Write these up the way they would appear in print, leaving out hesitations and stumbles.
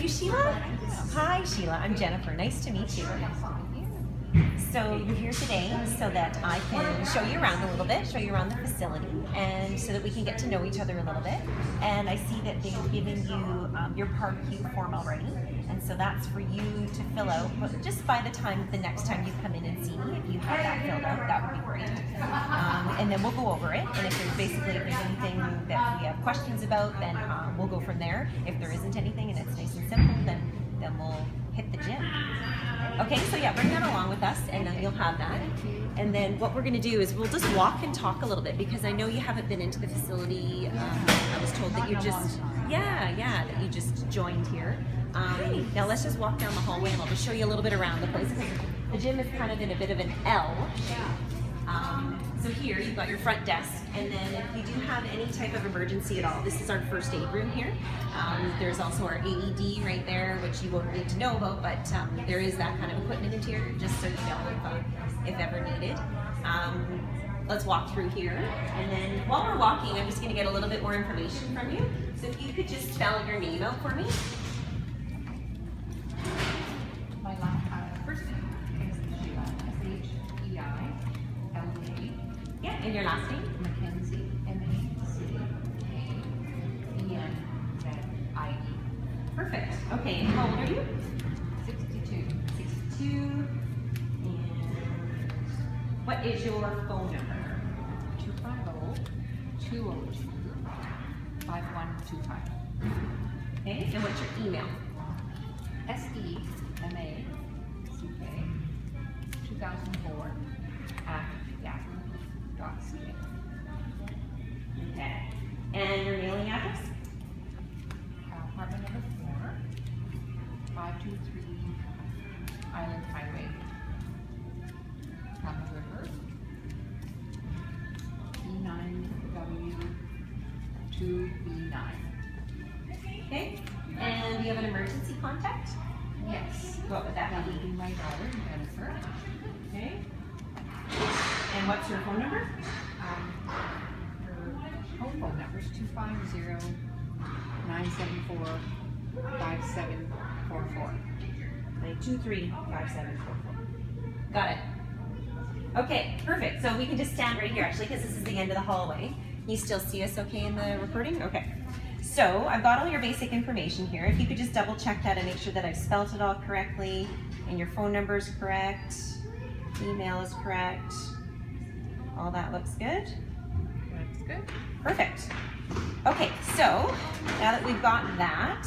you Sheila? Hi Sheila, I'm Jennifer. Nice to meet you. So you're here today so that I can show you around a little bit, show you around the facility, and so that we can get to know each other a little bit. And I see that they've given you your Part Q form already, and so that's for you to fill out. But just by the time, the next time you come in and see me, if you have that filled out, that would be great. And then we'll go over it, and if there's anything that we have questions about, then we'll go from there. If there isn't anything and it's nice and simple, then we'll hit the gym. Okay, so yeah, bring that along with us and then you'll have that. And then what we're gonna do is we'll just walk and talk a little bit because I know you haven't been into the facility. I was told that you just, that you just joined here. Now let's just walk down the hallway and I'll just show you a little bit around the place. The gym is kind of in a bit of an L. So here you've got your front desk, and then if you do have any type of emergency at all, this is our first aid room here. There's also our AED right there, which you won't need to know about, but there is that kind of equipment in here, just so you know if ever needed. Let's walk through here, and then while we're walking, I'm just going to get a little bit more information from you. So if you could just spell your name out for me. My first name is Sheila, S-H-E-I-L-A. Yeah, and your last name? Mackenzie, M-A-C-K-E-N-Z-I-E. Perfect. Okay, and how old are you? 62. 62. And what is your phone number? 250-202-5125. Okay, and what's your email? S-E-M-A-C-K 2004 @yahoo.ca. Okay. And your mailing address? Apartment number 4, 523 Island Highway, Kama River, E9W2B9. Okay. And do you have an emergency contact? Yes. What would that That be? would be my daughter, Jennifer. Okay. And what's your phone number? Her home phone number is 250-974-5744. 923-5744. Got it. Okay, perfect. So we can just stand right here actually because this is the end of the hallway. Can you still see us okay in the recording? Okay. So I've got all your basic information here. If you could just double check that and make sure that I've spelled it all correctly and your phone number is correct, email is correct, all that looks good. Looks good. Perfect. Okay, so now that we've got that,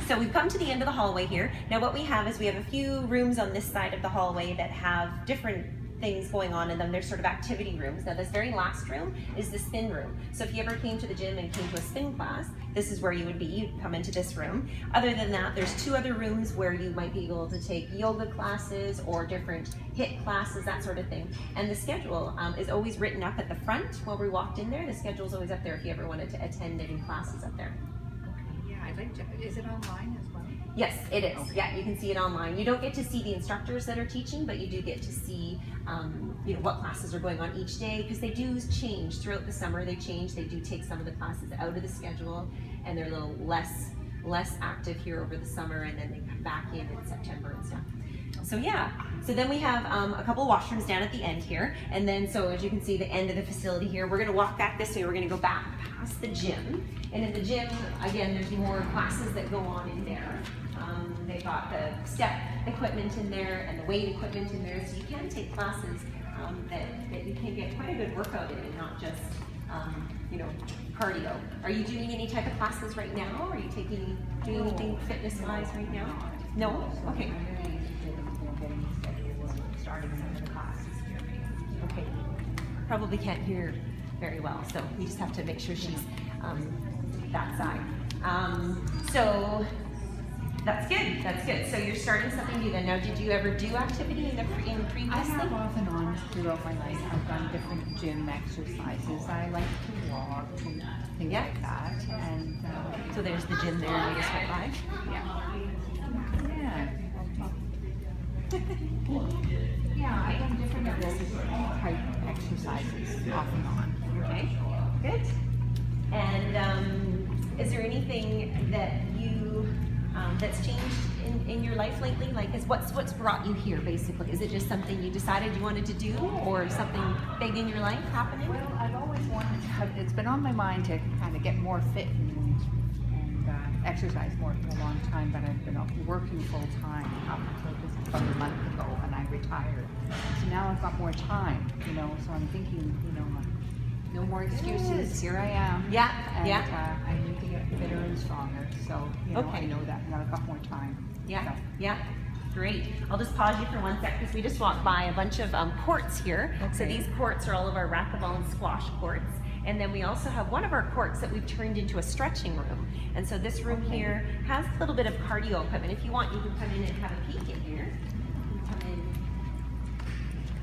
so we've come to the end of the hallway here. Now what we have is we have a few rooms on this side of the hallway that have different things going on in them. They're sort of activity rooms. Now this very last room is the spin room. So if you ever came to the gym and came to a spin class, this is where you would be. You'd come into this room. Other than that, there's 2 other rooms where you might be able to take yoga classes or different HIIT classes, that sort of thing. And the schedule is always written up at the front while we walked in there. The schedule is always up there if you ever wanted to attend any classes up there. Okay, yeah, I'd like to. Is it online as well? Yes, it is. Okay. Yeah, you can see it online. You don't get to see the instructors that are teaching, but you do get to see what classes are going on each day because they do change throughout the summer. They change. They do take some of the classes out of the schedule, and they're a little less active here over the summer, and then they come back in September and stuff. So yeah, so then we have a couple of washrooms down at the end here, and then so as you can see the end of the facility here, we're going to walk back this way. We're going to go back past the gym, and in the gym again there's more classes that go on in there. They've got the step equipment in there and the weight equipment in there, so you can take classes that you can get quite a good workout in and not just cardio. Are you doing any type of classes right now? Are you doing anything fitness-wise right now? No? Okay. Starting some of the classes here. Okay. Probably can't hear very well, so we just have to make sure she's that side. So that's good. That's good. So you're starting something new then. Now, did you ever do activity in previously? I have off and on throughout my life. I've done different gym exercises. I like to walk and things like that. And so there's the gym there. You just went by. Yeah, I've done different type exercises off and on. Okay. Good. And is there anything that you that's changed in your life lately? Like, what's brought you here basically? Is it just something you decided you wanted to do, or something big in your life happening? Well, I've always wanted to have, it's been on my mind to kind of get more fit and exercise more for a long time, but I've been working full time up until just about a month ago, and I retired. So now I've got more time, you know, so I'm thinking, you know, no more excuses. Here I am. Yeah, And yeah. I need to get fitter and stronger. So, you know, Okay. I know that now I've got more time. Yeah, So. yeah. Great. I'll just pause you for 1 sec because we just walked by a bunch of courts here. So Okay. these courts are all of our racquetball and squash courts. And then we also have one of our courts that we've turned into a stretching room. And so this room here has a little bit of cardio equipment. If you want, you can come in and have a peek in here. You can come in.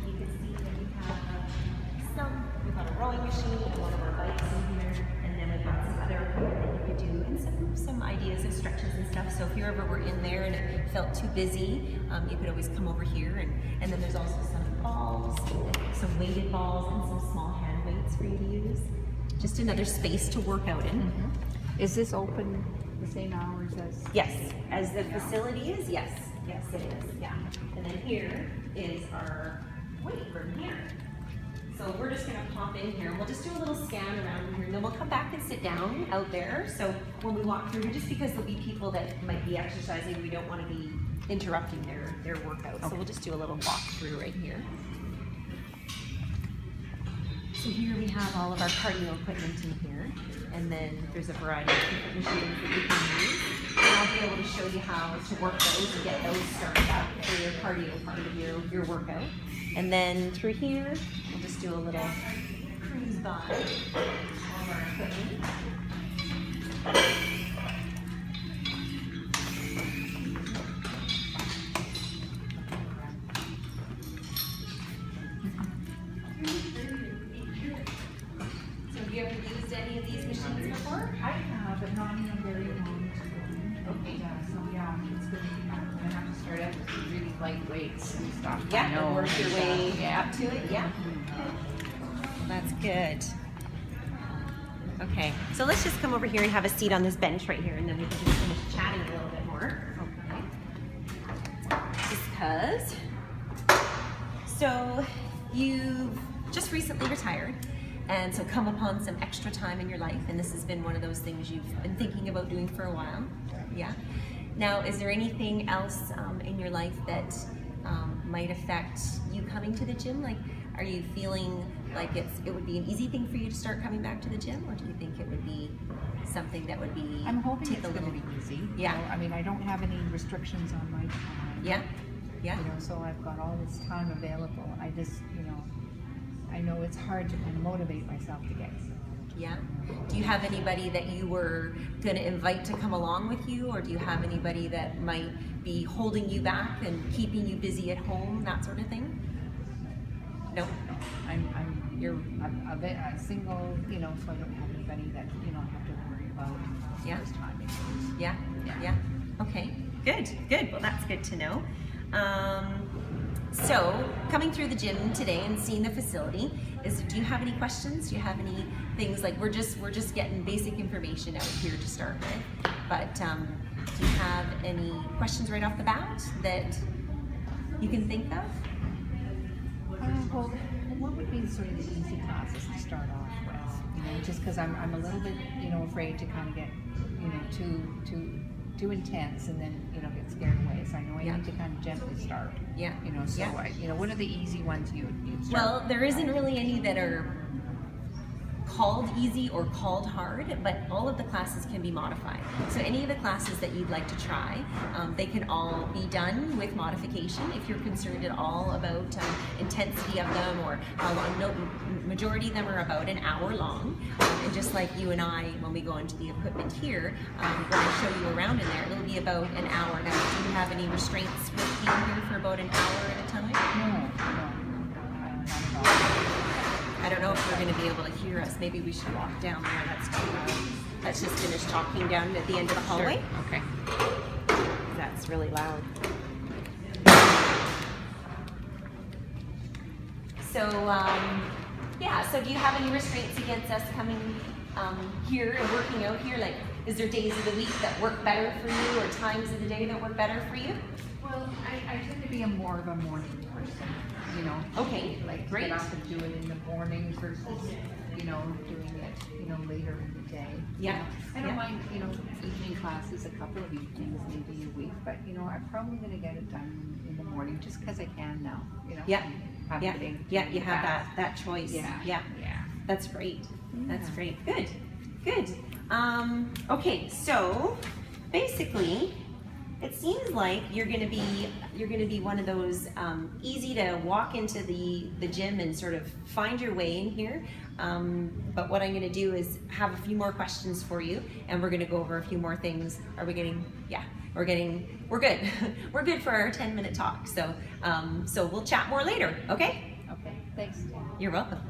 You can see that we have we've got a rowing machine and one of our bikes in here. And then we've got some other equipment that you could do and some ideas of stretches and stuff. So if you ever were in there and it felt too busy, you could always come over here. And then there's also some balls, some weighted balls, and some small hand weights for you to use. Just another space to work out in. Is this open the same hours as? Yes, as the facility is, yes. Yes, it is, yeah. And then here is our weight room here. So we're just gonna pop in here and we'll just do a little scan around here and then we'll come back and sit down out there. So when we walk through here, just because there'll be people that might be exercising, we don't wanna be interrupting their workout. So we'll just do a little walk through right here. So here we have all of our cardio equipment in here, and then there's a variety of different machines that you can use. And I'll be able to show you how to work those and get those started up for your cardio part of your workout. And then through here, we'll just do a little cruise by all of our equipment. Have you ever used any of these machines before? I have, but not in a very long time. Okay. So yeah, it's good. I'm gonna have to start out with some really light weights and stuff. Yeah, I know. and work your way Yeah. up to it. Yeah. That's good. Okay, so let's just come over here and have a seat on this bench right here, and then we can just finish chatting a little bit more. Okay. Just because. So you've just recently retired. And so come upon some extra time in your life, and this has been one of those things you've been thinking about doing for a while. Yeah. Now, is there anything else in your life that might affect you coming to the gym? Like, are you feeling like it would be an easy thing for you to start coming back to the gym, or do you think it would be something that would be I'm hoping take it's a going little? to be easy. Yeah. You know, I mean, I don't have any restrictions on my time. Yeah. Yeah. You know, so I've got all this time available. I just, you know, I know it's hard to kind of motivate myself to get. Yeah. Do you have anybody that you were going to invite to come along with you, or do you have anybody that might be holding you back and keeping you busy at home, that sort of thing? No. You're a single, you know, so I don't have anybody that, you know, I have to worry about Yeah. those time issues. Yeah. Yeah. Okay. Good. Good. Well, that's good to know. So, coming through the gym today and seeing the facility, do you have any questions? Do you have any things like we're just getting basic information out here to start with? But do you have any questions right off the bat that you can think of? Well, what would be sort of the easy classes to start off with? You know, just because I'm a little bit, you know, afraid to kind of get, you know, too intense and then, you know, get scared away. So I know I Yeah. need to kind of gently start. Yeah. You know, so Yeah. you know, what are the easy ones you'd start? Well, there isn't really any that are called easy or called hard, but all of the classes can be modified. So any of the classes that you'd like to try, they can all be done with modification if you're concerned at all about intensity of them or how long. No, majority of them are about an hour long. And just like you and I, when we go into the equipment here, when I show you around in there, it'll be about an hour. Now, do you have any restraints with being here for about an hour at a time? No, not at all. I don't know if they're going to be able to hear us. Maybe we should walk down there. That's too loud. Let's just finish talking down at the end of the hallway. Sure. Okay. That's really loud. So Yeah, so do you have any restraints against us coming here and working out here? Like, is there days of the week that work better for you or times of the day that work better for you? Well, I tend to be more of a morning person, you know. Okay, Like great. get up and do it in the mornings versus, you know, doing it, you know, later in the day. Yeah. You know, I don't Yeah. mind, you know, evening classes a couple of evenings, maybe a week, but you know, I'm probably gonna get it done in the morning just because I can now, you know. Yeah. I'm Yeah, getting yeah, you have fast. that choice. Yeah. Yeah. Yeah. That's great. That's Yeah. great. Good. Good. Okay, so basically, it seems like you're gonna be one of those easy to walk into the gym and sort of find your way in here. But what I'm gonna do is have a few more questions for you, and we're gonna go over a few more things. Are we getting? Yeah, we're good. We're good for our 10-minute talk. So so we'll chat more later. Okay? Okay, thanks. You're welcome.